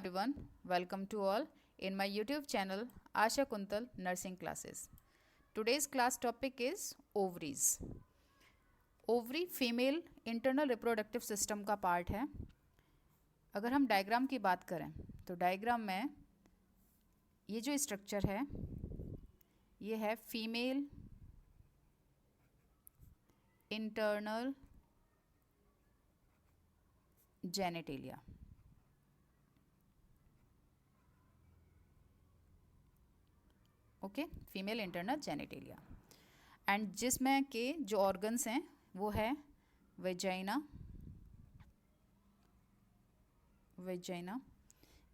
everyone, welcome to all in my YouTube channel Asha Kuntal Nursing Classes. Today's class topic is ovaries. Ovary female internal reproductive system का part है. अगर हम diagram की बात करें तो डायग्राम में ये जो स्ट्रक्चर है ये है female internal genitalia. Okay, female internal genitalia. And जिसमें के जो ऑर्गन्स हैं वो है वेजाइना.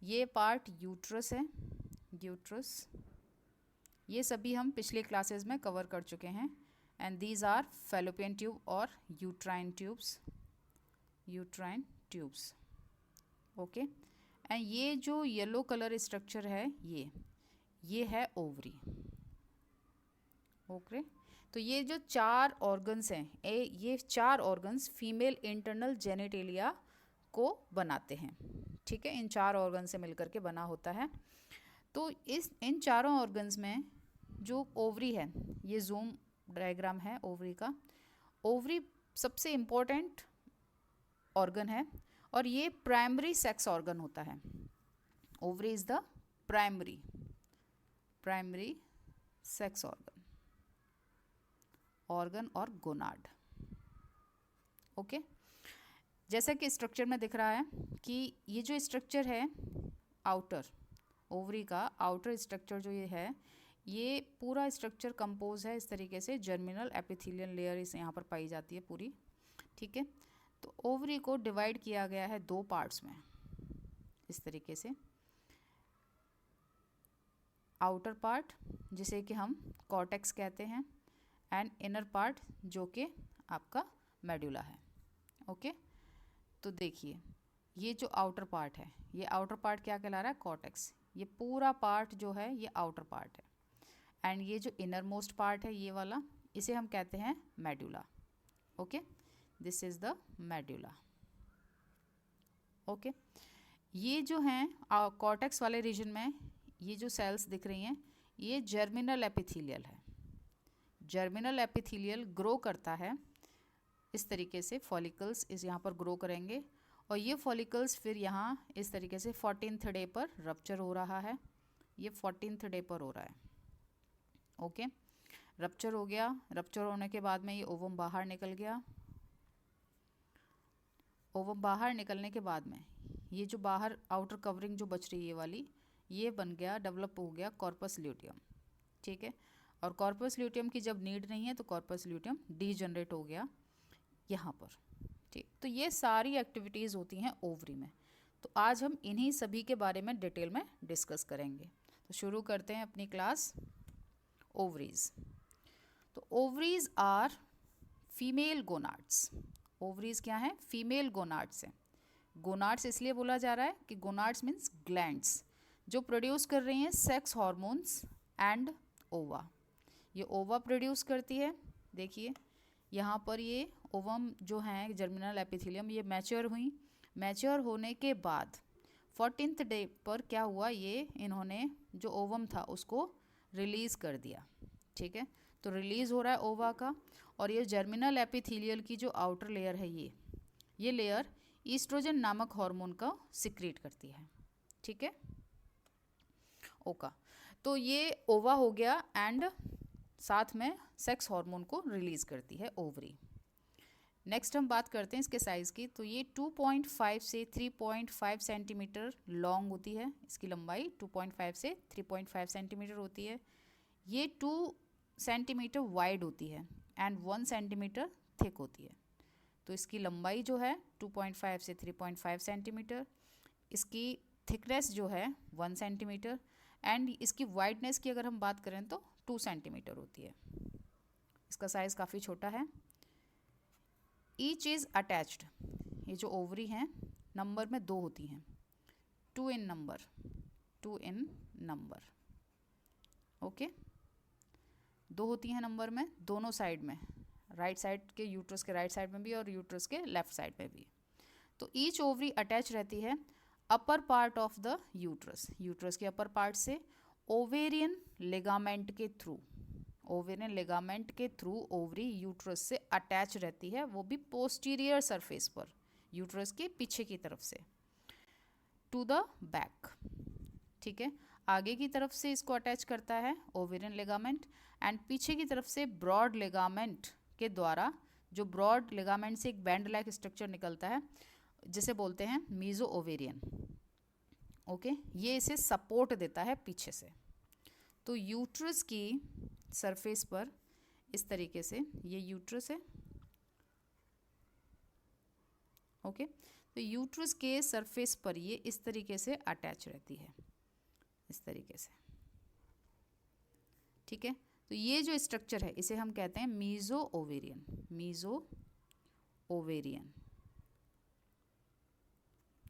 ये पार्ट यूट्रस है, यूट्रस. ये सभी हम पिछले क्लासेस में कवर कर चुके हैं. And these are fallopian tube और यूट्राइन ट्यूब्स. ओके. एंड ये जो येलो कलर स्ट्रक्चर है ये है ओवरी. ओके. तो ये जो चार ऑर्गन्स हैं ये चार ऑर्गन्स फीमेल इंटरनल जेनिटेलिया को बनाते हैं. ठीक है, इन चार ऑर्गन से मिलकर के बना होता है. तो इन चारों ऑर्गन्स में जो ओवरी है, ये जूम डायग्राम है ओवरी का. ओवरी सबसे इम्पोर्टेंट ऑर्गन है और ये प्राइमरी सेक्स ऑर्गन होता है. Ovary is the primary sex organ और गोनाड. ओके. जैसा कि स्ट्रक्चर में दिख रहा है कि ये जो स्ट्रक्चर है आउटर ओवरी का आउटर स्ट्रक्चर जो ये है, ये पूरा स्ट्रक्चर कंपोज है इस तरीके से. जर्मिनल एपिथेलियल लेयर इस यहाँ पर पाई जाती है पूरी. ठीक है. तो ओवरी को डिवाइड किया गया है दो पार्ट्स में इस तरीके से. आउटर पार्ट जिसे कि हम कॉर्टेक्स कहते हैं एंड इनर पार्ट जो कि आपका मेडुला है. ओके. तो देखिए ये जो आउटर पार्ट है, ये आउटर पार्ट क्या कहला रहा है? कॉर्टेक्स. ये पूरा पार्ट जो है ये आउटर पार्ट है. एंड ये जो इनर मोस्ट पार्ट है ये वाला, इसे हम कहते हैं medulla. Okay. This is the medulla. Okay. ये जो हैं कॉर्टेक्स वाले रीजन में ये जो सेल्स दिख रही हैं ये जर्मिनल एपिथेलियल है. जर्मिनल एपिथेलियल ग्रो करता है इस तरीके से. फॉलिकल्स इस यहाँ पर ग्रो करेंगे और ये फॉलिकल्स फिर यहाँ इस तरीके से 14th डे पर रप्चर हो रहा है. ये 14th डे पर हो रहा है. ओके. रप्चर हो गया. रप्चर होने के बाद में ये ओवम बाहर निकल गया. ओवम बाहर निकलने के बाद में ये जो बाहर आउटर कवरिंग जो बच रही है ये वाली, ये बन गया, डेवलप हो गया कॉर्पस ल्यूटियम. ठीक है. और कॉर्पस ल्यूटियम की जब नीड नहीं है तो कॉर्पस ल्यूटियम डीजनरेट हो गया यहाँ पर. ठीक. तो ये सारी एक्टिविटीज़ होती हैं ओवरी में. तो आज हम इन्हीं सभी के बारे में डिटेल में डिस्कस करेंगे. तो शुरू करते हैं अपनी क्लास. ओवरीज. तो ovaries are female gonads. Ovaries क्या हैं? फीमेल गोनाड्स हैं. गोनाड्स इसलिए बोला जा रहा है कि गोनाड्स मीन्स ग्लैंड्स जो प्रोड्यूस कर रही हैं सेक्स हार्मोन्स एंड ओवा. ये ओवा प्रोड्यूस करती है. देखिए यहाँ पर ये ओवम जो हैं जर्मिनल एपिथेलियम ये मैच्योर हुई. मैच्योर होने के बाद 14th डे पर क्या हुआ, ये इन्होंने जो ओवम था उसको रिलीज़ कर दिया. ठीक है. तो रिलीज़ हो रहा है ओवा का. और ये जर्मिनल एपिथेलियल की जो आउटर लेयर है ये लेयर ईस्ट्रोजन नामक हार्मोन का सिक्रीट करती है. ठीक है. ओका. तो ये ओवा हो गया एंड साथ में सेक्स हार्मोन को रिलीज़ करती है ओवरी. नेक्स्ट हम बात करते हैं इसके साइज़ की. तो ये 2.5 से 3.5 सेंटीमीटर लॉन्ग होती है. इसकी लंबाई 2.5 से 3.5 सेंटीमीटर होती है. ये 2 सेंटीमीटर वाइड होती है एंड 1 सेंटीमीटर थिक होती है. तो इसकी लंबाई जो है 2.5 से 3.5 सेंटीमीटर. इसकी थिकनेस जो है 1 सेंटीमीटर एंड इसकी वाइडनेस की अगर हम बात करें तो 2 सेंटीमीटर होती है. इसका साइज़ काफ़ी छोटा है. Each is attached. ये जो ओवरी हैं नंबर में 2 होती हैं. 2 इन नंबर. ओके. 2 होती हैं नंबर में दोनों साइड में. राइट साइड के यूट्रस के राइट साइड में भी और यूट्रस के लेफ्ट साइड में भी. तो ईच ओवरी अटैच रहती है upper part of the uterus, uterus के अपर पार्ट से ओवेरियन लिगामेंट के थ्रू, ओवेरियन लिगामेंट के थ्रू ओवरी यूट्रस से अटैच रहती है, वो भी पोस्टीरियर सरफेस पर, यूट्रस के पीछे की तरफ से, टू द बैक, ठीक है। आगे की तरफ से इसको अटैच करता है ओवेरियन लिगामेंट, एंड पीछे की तरफ से ब्रॉड लिगामेंट के द्वारा, जो ब्रॉड लिगामेंट से एक बैंड लाइक स्ट्रक्चर निकलता है जिसे बोलते हैं मीजो ओवेरियन, ओके, ये इसे सपोर्ट देता है पीछे से। तो यूट्रस की सरफेस पर इस तरीके से, ये यूट्रस है, ओके, तो यूट्रस के सरफेस पर ये इस तरीके से अटैच रहती है, इस तरीके से, ठीक है। तो ये जो स्ट्रक्चर है इसे हम कहते हैं मीजो ओवेरियन, मीजो ओवेरियन,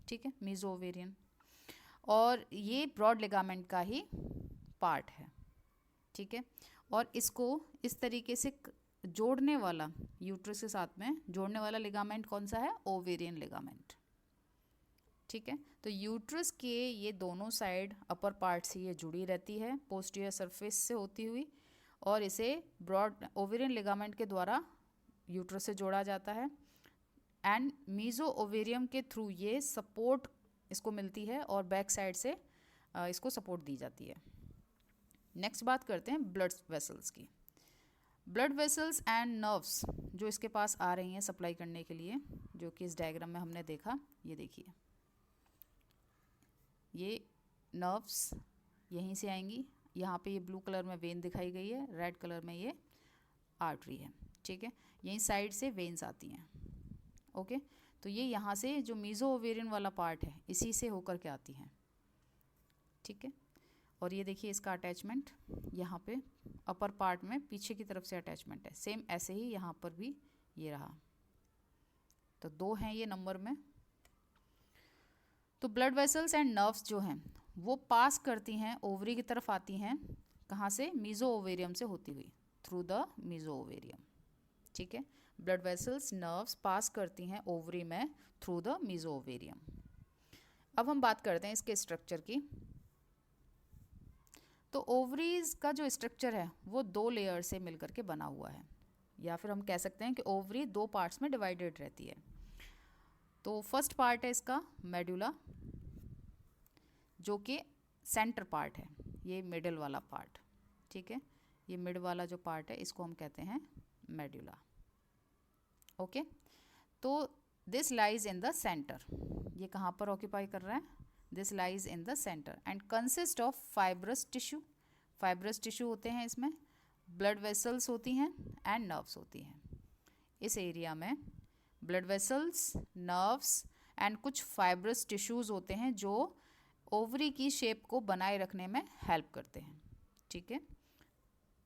ठीक है, मीजो ओवेरियन। और ये ब्रॉड लिगामेंट का ही पार्ट है, ठीक है। और इसको इस तरीके से जोड़ने वाला, यूट्रस के साथ में जोड़ने वाला लिगामेंट कौन सा है? ओवेरियन लिगामेंट, ठीक है। तो यूट्रस के ये दोनों साइड अपर पार्ट से ये जुड़ी रहती है पोस्टीरियर सरफेस से होती हुई, और इसे ब्रॉड ओवेरियन लिगामेंट के द्वारा यूट्रस से जोड़ा जाता है, एंड मीजो ओवेरियम के थ्रू ये सपोर्ट इसको मिलती है और बैक साइड से इसको सपोर्ट दी जाती है। नेक्स्ट बात करते हैं ब्लड वेसल्स की। ब्लड वेसल्स एंड नर्व्स जो इसके पास आ रही हैं सप्लाई करने के लिए, जो कि इस डायग्राम में हमने देखा, ये देखिए, ये नर्व्स यहीं से आएंगी, यहाँ पे ये ब्लू कलर में वेन दिखाई गई है, रेड कलर में ये आर्टरी है, ठीक है। यहीं साइड से वेन्स आती हैं, ओके। तो ये यहाँ से जो मीजो ओवेरियन वाला पार्ट है इसी से होकर के आती हैं, ठीक है। और ये देखिए इसका अटैचमेंट यहाँ पे अपर पार्ट में पीछे की तरफ से अटैचमेंट है, सेम ऐसे ही यहाँ पर भी ये रहा, तो 2 हैं ये नंबर में। तो ब्लड वेसल्स एंड नर्व्स जो हैं वो पास करती हैं, ओवरी की तरफ आती हैं, कहाँ से? मीजो ओवेरियम से होती हुई, थ्रू द मीजो ओवेरियम, ठीक है। ब्लड वेसल्स नर्व्स पास करती हैं ओवरी में थ्रू द मीजो ओवेरियम। अब हम बात करते हैं इसके स्ट्रक्चर की। तो ओवरीज का जो स्ट्रक्चर है वो 2 लेयर से मिलकर के बना हुआ है, या फिर हम कह सकते हैं कि ओवरी 2 पार्ट्स में डिवाइडेड रहती है। तो फर्स्ट पार्ट है इसका मेडुला, जो कि सेंटर पार्ट है, ये मिडल वाला पार्ट, ठीक है। ये मिड वाला जो पार्ट है इसको हम कहते हैं मेडुला, ओके। तो this lies in the centre, ये कहाँ पर ऑक्यूपाई कर रहा है? This lies in the centre and consist of fibrous tissue, fibrous tissue होते हैं इसमें, ब्लड वेसल्स होती हैं एंड नर्व्स होती हैं। इस एरिया में ब्लड वेसल्स, नर्व्स एंड कुछ फाइब्रस टिश्यूज होते हैं जो ओवरी की शेप को बनाए रखने में हेल्प करते हैं, ठीक है,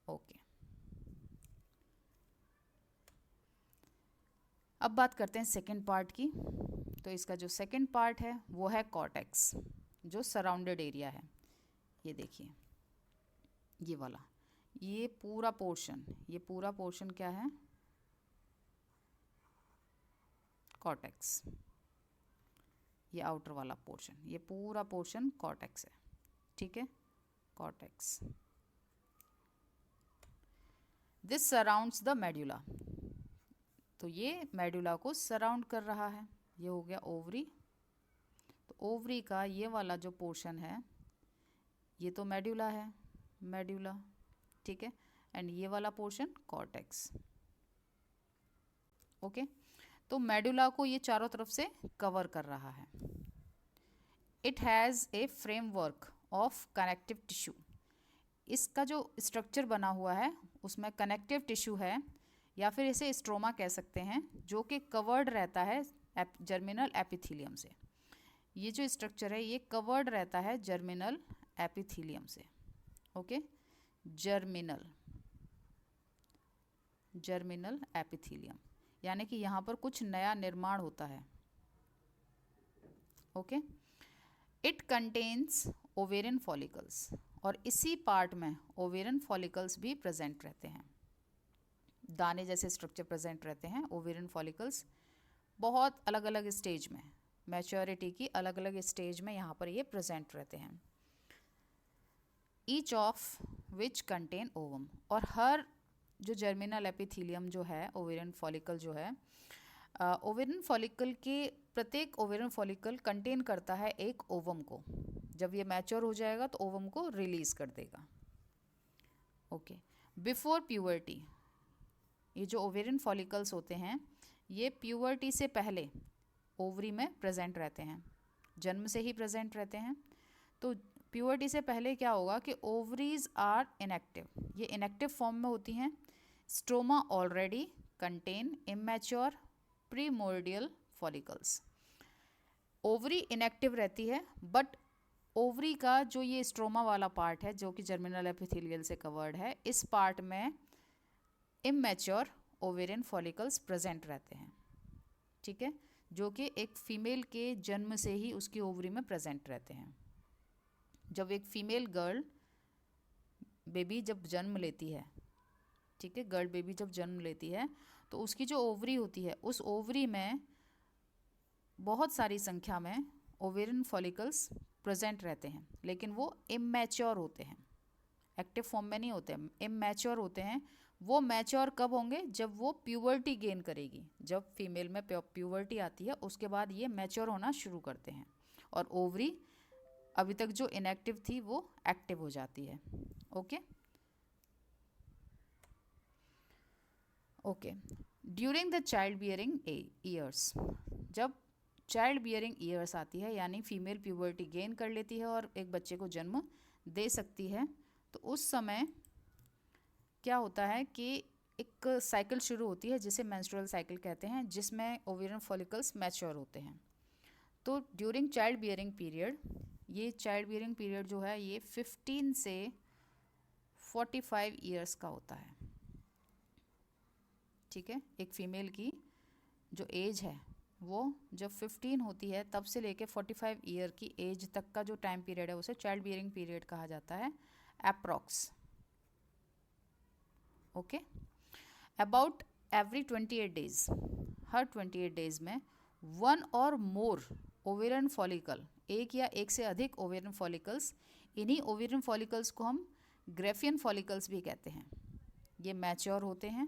ओके। अब बात करते हैं सेकेंड पार्ट की। तो इसका जो सेकेंड पार्ट है वो है कॉर्टेक्स, जो सराउंडेड एरिया है, ये देखिए ये वाला, ये पूरा पोर्शन क्या है? कॉर्टेक्स, ये आउटर वाला पोर्शन, ये पूरा पोर्शन कॉर्टेक्स है, ठीक है, cortex. This surrounds the medulla, तो ये मेडुला को सराउंड कर रहा है, ये हो गया ओवरी। तो ओवरी का ये वाला जो पोर्शन है ये तो मेडुला है, मेडुला, ठीक है, एंड ये वाला पोर्शन कॉर्टेक्स, ओके। तो मेडुला को ये चारों तरफ से कवर कर रहा है। It has a framework of connective tissue, इसका जो स्ट्रक्चर बना हुआ है उसमें कनेक्टिव टिश्यू है, या फिर इसे स्ट्रोमा कह सकते हैं, जो कि कवर्ड रहता है जर्मिनल एपिथीलियम से। ये जो स्ट्रक्चर है ये कवर्ड रहता है जर्मिनल एपिथीलियम से, ओके, जर्मिनल एपिथीलियम, यानी कि यहाँ पर कुछ नया निर्माण होता है, okay. It contains ovarian follicles, और इसी पार्ट में ओवेरियन फॉलिकल्स भी प्रेजेंट रहते हैं, दाने जैसे स्ट्रक्चर प्रेजेंट रहते हैं ओवेरियन फॉलिकल्स, बहुत अलग अलग स्टेज में, मैच्योरिटी की अलग अलग स्टेज में यहाँ पर ये प्रेजेंट रहते हैं। Each of which contain ovum, और हर जो जर्मिनल एपिथीलियम जो है, ओवेरियन फॉलिकल जो है, ओवेरियन फॉलिकल के प्रत्येक ओवेरियन फॉलिकल कंटेन करता है एक ओवम को। जब ये मैच्योर हो जाएगा तो ओवम को रिलीज कर देगा। ओके, बिफोर प्यूबर्टी, ये जो ओवेरियन फॉलिकल्स होते हैं ये प्यूबर्टी से पहले ओवरी में प्रेजेंट रहते हैं, जन्म से ही प्रेजेंट रहते हैं। तो प्यूबर्टी से पहले क्या होगा कि ओवरीज आर इनएक्टिव, ये इनएक्टिव फॉर्म में होती हैं। Stroma already contain immature primordial follicles. Ovary inactive रहती है, बट ओवरी का जो ये स्ट्रोमा वाला पार्ट है जो कि जर्मिनल एपिथेलियल से कवर्ड है, इस पार्ट में इमैच्योर ओवेरियन फॉलिकल्स प्रेजेंट रहते हैं। ठीक है, जो कि एक फीमेल के जन्म से ही उसकी ओवरी में प्रेजेंट रहते हैं। जब एक फीमेल गर्ल बेबी जब जन्म लेती है, ठीक है, गर्ल बेबी जब जन्म लेती है तो उसकी जो ओवरी होती है उस ओवरी में बहुत सारी संख्या में ओवेरियन फॉलिकल्स प्रेजेंट रहते हैं, लेकिन वो इमैच्योर होते हैं, एक्टिव फॉर्म में नहीं होते, इमैच्योर होते हैं। वो मैच्योर कब होंगे? जब वो प्यूबर्टी गेन करेगी। जब फीमेल में प्यूबर्टी आती है उसके बाद ये मैच्योर होना शुरू करते हैं और ओवरी अभी तक जो इनएक्टिव थी वो एक्टिव हो जाती है। Okay okay, during the child bearing years, जब चाइल्ड बियरिंग ईयर्स आती है यानी फीमेल प्यूबर्टी गेन कर लेती है और एक बच्चे को जन्म दे सकती है, तो उस समय क्या होता है कि एक साइकिल शुरू होती है जिसे मेंस्ट्रुअल साइकिल कहते हैं, जिसमें ओवेरियन फॉलिकल्स मैच्योर होते हैं। तो ड्यूरिंग चाइल्ड बियरिंग पीरियड, ये चाइल्ड बियरिंग पीरियड जो है ये 15 से 45 ईयर्स का होता है। ठीक है, एक फीमेल की जो एज है वो जब 15 होती है तब से लेके 45 ईयर की एज तक का जो टाइम पीरियड है उसे चाइल्ड बियरिंग पीरियड कहा जाता है, approx. Okay, about every 28 days, her 28 days में वन और मोर ओवेरियन फॉलिकल, एक या एक से अधिक ओवेरियन फॉलिकल्स, इन्हीं ओवेरियन फॉलिकल्स को हम ग्रेफियन फॉलिकल्स भी कहते हैं, ये मैच्योर होते हैं।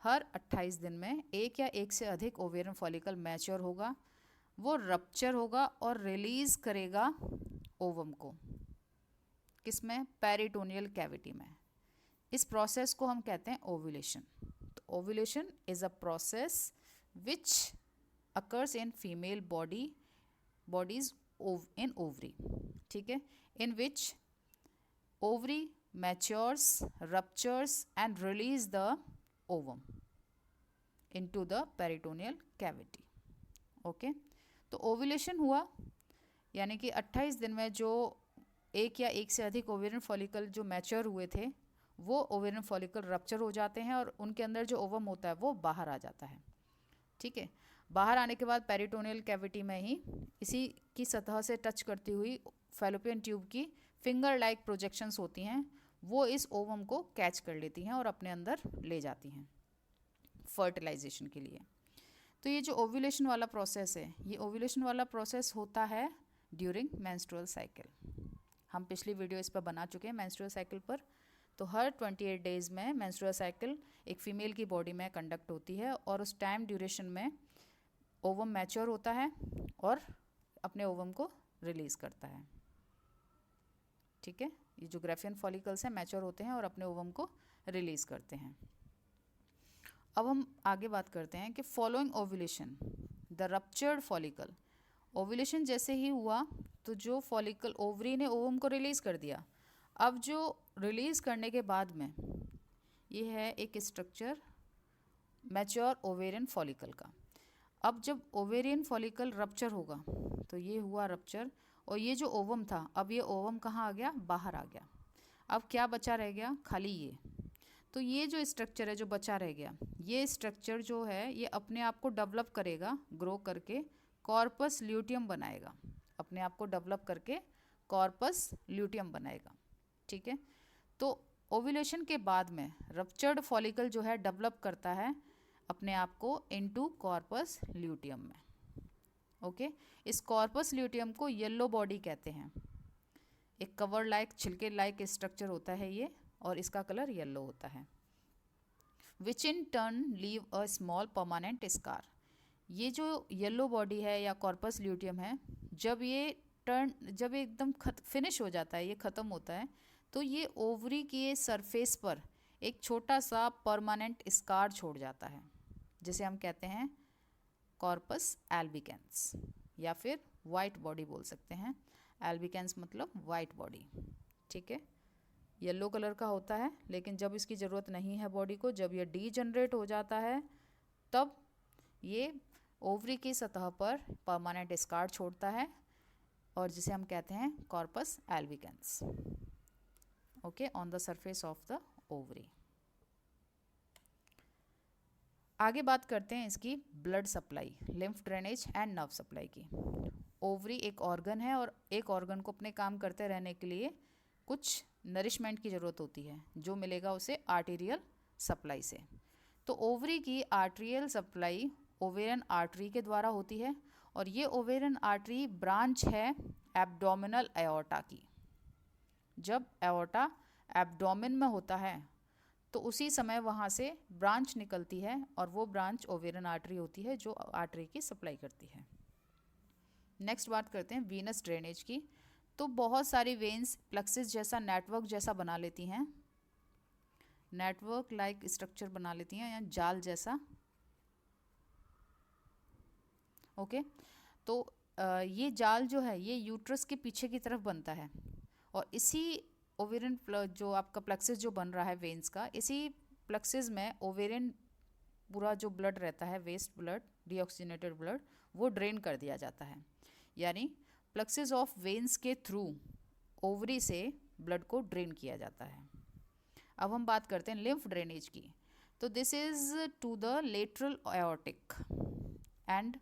हर 28 दिन में एक या एक से अधिक ओवेरियन फॉलिकल मैच्योर होगा, वो रप्चर होगा और रिलीज करेगा ओवम को, किसमें? पेरिटोनियल कैविटी में। इस प्रोसेस को हम कहते हैं ओव्यूलेशन। तो ovulation is a process which occurs in female bodies in ovary, ठीक है, in which ovary matures, ruptures and release the ovum into the peritoneal cavity. Okay, तो ओव्यूलेशन हुआ यानी कि 28 दिन में जो एक या एक से अधिक ओवेरियन फॉलिकल जो मैच्योर हुए थे वो ओवेरियन फॉलिकल रप्चर हो जाते हैं और उनके अंदर जो ओवम होता है वो बाहर आ जाता है। ठीक है, बाहर आने के बाद पेरिटोनियल कैविटी में ही इसी की सतह से टच करती हुई फैलोपियन ट्यूब की फिंगर लाइक प्रोजेक्शंस होती हैं, वो इस ओवम को कैच कर लेती हैं और अपने अंदर ले जाती हैं फर्टिलाइजेशन के लिए। तो ये जो ओव्यूलेशन वाला प्रोसेस है, ये ओव्यूलेशन वाला प्रोसेस होता है ड्यूरिंग मेंस्ट्रुअल साइकिल। हम पिछली वीडियो इस पर बना चुके हैं मेंस्ट्रुअल साइकिल पर। तो हर 28 डेज में मेंस्ट्रुअल साइकिल एक फीमेल की बॉडी में कंडक्ट होती है और उस टाइम ड्यूरेशन में ओवम मैच्योर होता है और अपने ओवम को रिलीज करता है। ठीक है, ये जो ग्रेफियन फॉलिकल्स हैं मैच्योर होते हैं और अपने ओवम को रिलीज करते हैं। अब हम आगे बात करते हैं कि following ovulation the ruptured follicle, ovulation जैसे ही हुआ तो जो फॉलिकल ओवरी ने ओवम को रिलीज कर दिया, अब जो रिलीज करने के बाद में ये है एक स्ट्रक्चर मैच्योर ओवेरियन फॉलिकल का। अब जब ओवेरियन फॉलिकल रप्चर होगा तो ये हुआ रप्चर और ये जो ओवम था अब ये ओवम कहाँ आ गया? बाहर आ गया। अब क्या बचा रह गया? खाली ये। तो ये जो स्ट्रक्चर है जो बचा रह गया, ये स्ट्रक्चर जो है ये अपने आप को डेवलप करेगा, ग्रो करके कॉर्पस ल्यूटियम बनाएगा, अपने आप को डेवलप करके कॉर्पस ल्यूटियम बनाएगा। ठीक है, तो ओव्यूलेशन के बाद में रप्चर्ड फॉलिकल जो है डेवलप करता है अपने आप को इनटू कॉर्पस ल्यूटियम में। ओके। इस कॉर्पस ल्यूटियम को येलो बॉडी कहते हैं। एक कवर लाइक, छिलके लाइक स्ट्रक्चर होता है ये, और इसका कलर येलो होता है। Which in turn leave a small permanent scar. ये जो येलो बॉडी है या कॉर्पस ल्यूटियम है, जब ये एकदम फिनिश हो जाता है, ये ख़त्म होता है, तो ये ओवरी के सरफेस पर एक छोटा सा परमानेंट स्कार छोड़ जाता है, जिसे हम कहते हैं कॉर्पस एल्बिकेंस, या फिर वाइट बॉडी बोल सकते हैं। एल्बिकेंस मतलब वाइट बॉडी, ठीक है। येलो कलर का होता है, लेकिन जब इसकी ज़रूरत नहीं है बॉडी को, जब ये डीजनरेट हो जाता है, तब ये ओवरी की सतह पर परमानेंट स्कार छोड़ता है, और जिसे हम कहते हैं corpus albicans, okay, on the surface of the ovary. आगे बात करते हैं इसकी blood supply, lymph drainage and nerve supply की। ओवरी एक ऑर्गन है, और एक ऑर्गन को अपने काम करते रहने के लिए कुछ नरिशमेंट की ज़रूरत होती है, जो मिलेगा उसे आर्टेरियल सप्लाई से। तो ओवरी की आर्टेरियल सप्लाई ओवेरियन आर्टरी के द्वारा होती है, और ये ओवेरियन आर्टरी ब्रांच है एब्डोमिनल एओर्टा की। जब एओर्टा एब्डोमिन में होता है, तो उसी समय वहाँ से ब्रांच निकलती है, और वो ब्रांच ओवेरियन आर्टरी होती है, जो आर्टरी की सप्लाई करती है। नेक्स्ट बात करते हैं वीनस ड्रेनेज की। तो बहुत सारी वेन्स प्लक्सिस जैसा नेटवर्क जैसा बना लेती हैं, नेटवर्क लाइक स्ट्रक्चर बना लेती हैं, या जाल जैसा, ओके। तो ये जाल जो है, ये यूट्रस के पीछे की तरफ बनता है, और इसी ओवेरियन जो आपका प्लक्सिस जो बन रहा है वेन्स का, इसी प्लक्सिस में ओवेरियन पूरा जो ब्लड रहता है, वेस्ट ब्लड, डीऑक्सीजनेटेड ब्लड, वो ड्रेन कर दिया जाता है। यानी प्लक्सिस ऑफ वेन्स के थ्रू ओवरी से ब्लड को ड्रेन किया जाता है। अब हम बात करते हैं लिम्फ ड्रेनेज की। तो this is to the lateral aortic and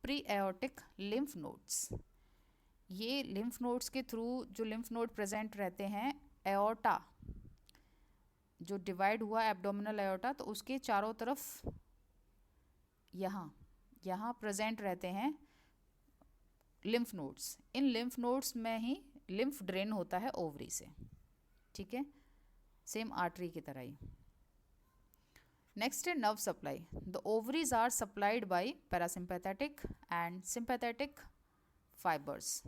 pre aortic lymph nodes. ये लिम्फ नोड्स के थ्रू जो लिम्फ नोड प्रेजेंट रहते हैं, एओर्टा जो डिवाइड हुआ एब्डोमिनल एओर्टा, तो उसके चारों तरफ यहाँ प्रेजेंट रहते हैं लिम्फ नोड्स। इन लिम्फ नोड्स में ही लिम्फ ड्रेन होता है ओवरी से, ठीक है, सेम आर्टरी की तरह ही। नेक्स्ट है nerve supply. The ovaries are supplied by parasympathetic and sympathetic fibres.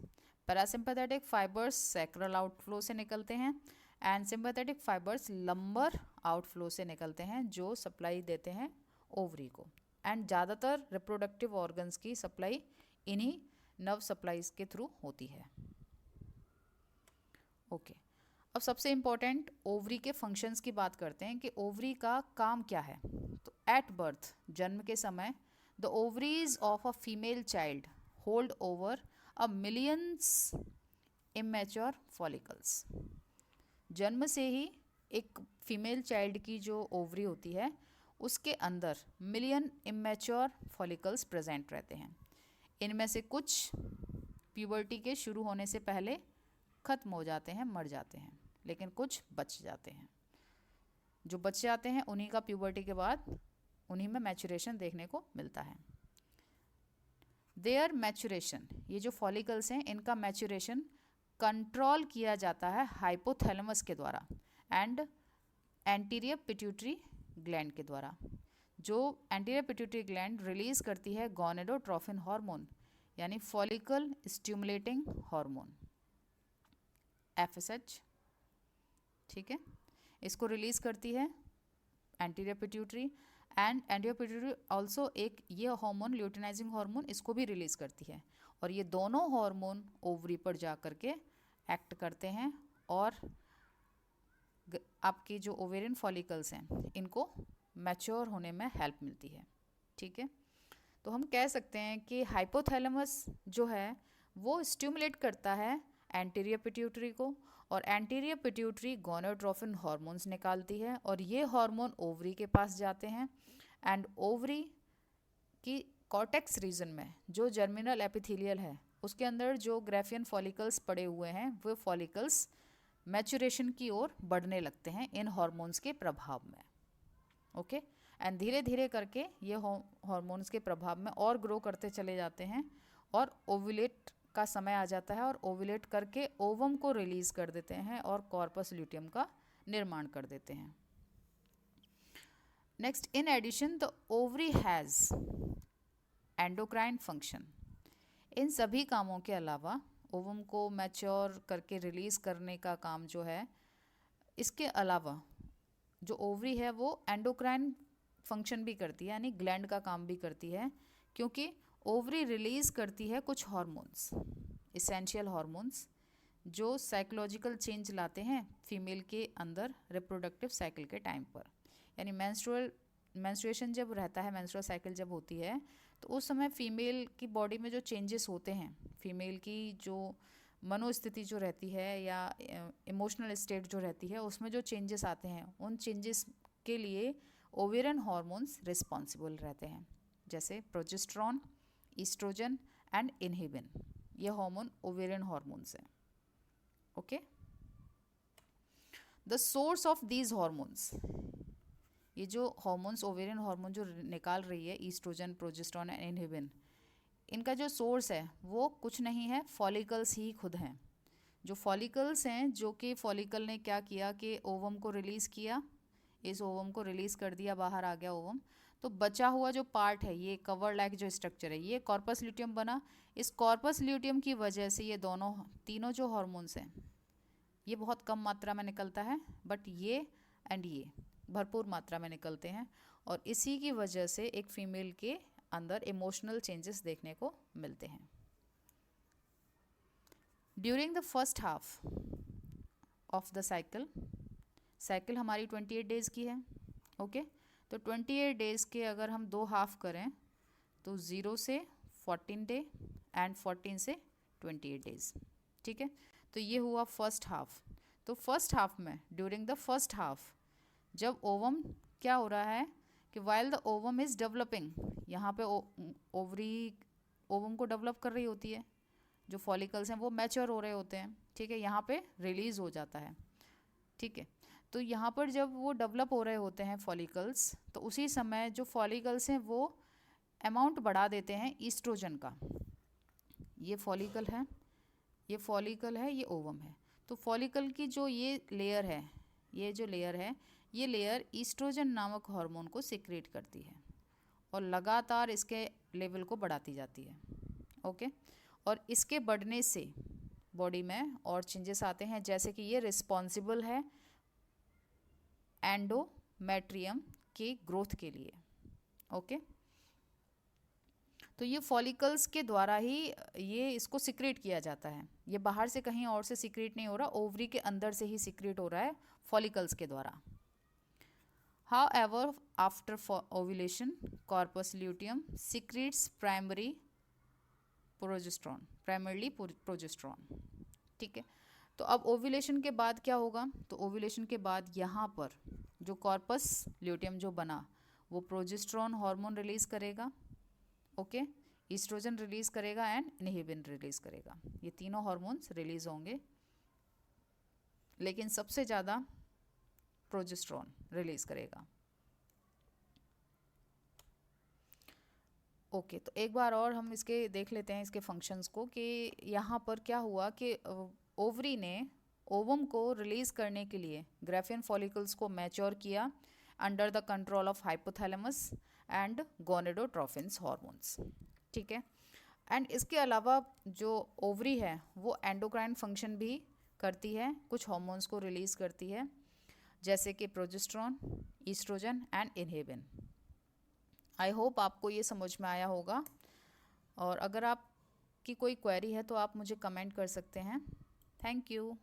Parasympathetic fibres sacral outflow से निकलते हैं, and sympathetic fibres lumbar outflow से निकलते हैं, जो सप्लाई देते हैं ओवरी को। एंड ज़्यादातर रिप्रोडक्टिव ऑर्गन्स की सप्लाई इन्हीं नर्व सप्लाईज के थ्रू होती है, ओके। अब सबसे इम्पॉर्टेंट ओवरी के फंक्शंस की बात करते हैं कि ओवरी का काम क्या है। तो एट बर्थ, जन्म के समय, the ovaries of a female child hold over a millions immature follicles. जन्म से ही एक फीमेल चाइल्ड की जो ओवरी होती है, उसके अंदर मिलियन इमेच्योर फॉलिकल्स प्रेजेंट रहते हैं। इनमें से कुछ प्यूबर्टी के शुरू होने से पहले ख़त्म हो जाते हैं, मर जाते हैं, लेकिन कुछ बच जाते हैं। जो बच जाते हैं उन्हीं का प्यूबर्टी के बाद उन्हीं में मैचुरेशन देखने को मिलता है। देयर मैचुरेशन, ये जो फॉलिकल्स हैं, इनका मैचुरेशन कंट्रोल किया जाता है हाइपोथैलेमस के द्वारा एंड एंटीरियर पिट्यूटरी ग्लैंड के द्वारा। जो एंटीरियर पिट्यूटरी ग्लैंड रिलीज करती है गोनेडोट्रोफिन हार्मोन, यानी फॉलिकल स्टिमुलेटिंग हार्मोन, FSH, ठीक है। इसको रिलीज करती है anterior pituitary, and anterior pituitary also एक ये हार्मोन ल्यूटिनाइजिंग हार्मोन, इसको भी रिलीज करती है, और ये दोनों हार्मोन ओवरी पर जा करके एक्ट करते हैं, और आपके जो ओवेरियन फॉलिकल्स हैं, इनको मैच्योर होने में हेल्प मिलती है, ठीक है। तो हम कह सकते हैं कि हाइपोथैलेमस जो है वो स्टिमुलेट करता है एंटीरियर पिट्यूटरी को, और एंटीरियर पिट्यूटरी गोनेडोट्रोफिन हार्मोन्स निकालती है, और ये हार्मोन ओवरी के पास जाते हैं, एंड ओवरी की कॉर्टेक्स रीजन में जो जर्मिनल एपिथेलियल है, उसके अंदर जो ग्राफियन फॉलिकल्स पड़े हुए हैं, वो फॉलिकल्स मैचुरेशन की ओर बढ़ने लगते हैं इन हार्मोन्स के प्रभाव में, ओके। एंड धीरे धीरे करके ये हार्मोन्स के प्रभाव में और ग्रो करते चले जाते हैं, और ओव्यूलेट का समय आ जाता है और ओव्यूलेट करके ओवम को रिलीज कर देते हैं और कॉर्पस ल्यूटियम का निर्माण कर देते हैं। Next, in addition the ovary has endocrine function. इन सभी कामों के अलावा ओवम को मैच्योर करके रिलीज करने का काम जो है, इसके अलावा जो ओवरी है वो एंडोक्राइन फंक्शन भी करती है, यानी ग्लैंड का काम भी करती है, क्योंकि ओवरी रिलीज करती है कुछ हार्मोन्स, इसेंशियल हार्मोन्स, जो साइकोलॉजिकल चेंज लाते हैं फीमेल के अंदर रिप्रोडक्टिव साइकिल के टाइम पर। यानी मेंस्ट्रुएशन जब रहता है, मेंस्ट्रुअल साइकिल जब होती है, तो उस समय फीमेल की बॉडी में जो चेंजेस होते हैं, फीमेल की जो मनोस्थिति जो रहती है या इमोशनल स्टेट जो रहती है, उसमें जो चेंजेस आते हैं, उन चेंजेस के लिए ओवेरियन हार्मोन्स रिस्पॉन्सिबल रहते हैं, जैसे प्रोजेस्टेरॉन, ईस्ट्रोजन एंड इनहिबिन। ये हार्मोन ओवेरियन हार्मोन्स हैं। Okay, the source of these hormones, ये जो हार्मोन्स ओवेरियन हार्मोन जो निकाल रही है, ईस्ट्रोजन, प्रोजेस्टेरॉन एंड इनहिबिन, इनका जो सोर्स है वो कुछ नहीं है, फॉलिकल्स ही खुद हैं। जो फॉलिकल्स हैं, जो कि फॉलिकल ने क्या किया कि ओवम को रिलीज़ किया, इस ओवम को रिलीज़ कर दिया, बाहर आ गया ओवम, तो बचा हुआ जो पार्ट है, ये कवर लाइक जो स्ट्रक्चर है, ये कॉर्पस ल्यूटियम बना। इस कॉर्पस ल्यूटियम की वजह से ये तीनों जो हार्मोन्स हैं, ये बहुत कम मात्रा में निकलता है, बट ये एंड ये भरपूर मात्रा में निकलते हैं, और इसी की वजह से एक फीमेल के अंदर इमोशनल चेंजेस देखने को मिलते हैं। During the first half of the cycle हमारी 28 डेज़ की है। ओके, तो 28 डेज़ के अगर हम 2 हाफ करें तो 0 से 14 डे एंड 14 से 28 डेज़। ठीक है, तो ये हुआ फर्स्ट हाफ। तो फर्स्ट हाफ में, ड्यूरिंग द फर्स्ट हाफ, जब ओवम क्या हो रहा है कि while the ovum is developing, यहाँ पे ओवरी ओवम को डेवलप कर रही होती है, जो फॉलिकल्स हैं वो मैच्योर हो रहे होते हैं। ठीक है, यहाँ पे रिलीज़ हो जाता है। ठीक है, तो यहाँ पर जब वो डेवलप हो रहे होते हैं फॉलिकल्स, तो उसी समय जो फॉलिकल्स हैं वो अमाउंट बढ़ा देते हैं ईस्ट्रोजन का। ये फॉलिकल है, ये ओवम है। तो फॉलिकल की जो ये लेयर है, ये लेयर ईस्ट्रोजन नामक हार्मोन को सिक्रेट करती है और लगातार इसके लेवल को बढ़ाती जाती है। ओके, और इसके बढ़ने से बॉडी में और चेंजेस आते हैं, जैसे कि ये रिस्पॉन्सिबल है एंडोमेट्रियम के ग्रोथ के लिए। ओके, तो ये फॉलिकल्स के द्वारा ही ये इसको सिक्रेट किया जाता है, ये बाहर से कहीं और से सिक्रेट नहीं हो रहा, ओवरी के अंदर से ही सिक्रेट हो रहा है फॉलिकल्स के द्वारा। However, after ovulation, corpus luteum secretes primarily progesterone। ठीक है, तो अब ओव्यूलेशन के बाद क्या होगा, तो ओव्यूलेशन के बाद यहाँ पर जो कॉर्पस ल्यूटियम जो बना, वो प्रोजेस्टेरॉन हार्मोन रिलीज करेगा। ओके, ईस्ट्रोजन रिलीज करेगा एंड इनहिबिन रिलीज करेगा। ये तीनों हार्मोन्स रिलीज होंगे, लेकिन सबसे ज़्यादा प्रोजेस्टेरॉन रिलीज करेगा। ओके, तो एक बार और हम इसके देख लेते हैं इसके फंक्शंस को, कि यहाँ पर क्या हुआ कि ओवरी ने ओवम को रिलीज करने के लिए ग्राफियन फॉलिकल्स को मैच्योर किया under the control of hypothalamus and gonadotrophins hormones. ठीक है, एंड इसके अलावा जो ओवरी है वो एंडोक्राइन फंक्शन भी करती है, कुछ हार्मोन्स को रिलीज करती है, जैसे कि progesterone, oestrogen and inhibin. I hope आपको ये समझ में आया होगा, और अगर आपकी कोई क्वेरी है तो आप मुझे कमेंट कर सकते हैं। Thank you.